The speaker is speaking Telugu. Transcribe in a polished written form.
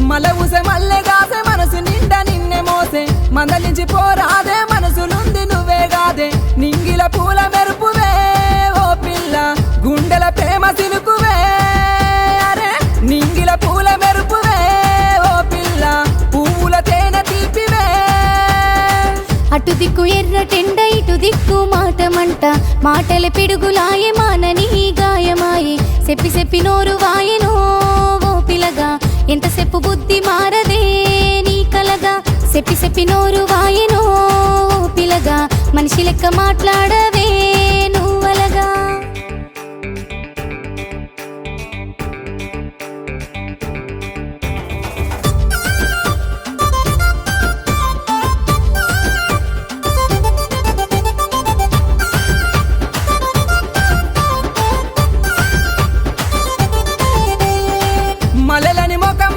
మల ఊసే మల్లె గాసే మనసు నిండా నిన్నే మోసే మందలించి పోరాదే మనసులుంది నువ్వే గాదే నింగిల పూల మెరుపువే ఓ పిల్ల గుండెల ప్రేమ సినుకువే అరే నింగిల పూల మెరుపువే ఓ పిల్ల పువ్వుల తేనె తీపివే అటు దిక్కు ఎర్రటెండ ఇటు దిక్కు మాటమంట మాటల పిడుగులాయే మానని గాయమాయే చెప్పి చెప్పి నోరు వాయెనో ఓ పిలగా ఎంతసేపు బుద్ధి మారదే నీ కలగా చెప్పి చెప్పి నోరు వాయెనో ఓ పిలగా మనిషి లెక్క మాట్లాడవే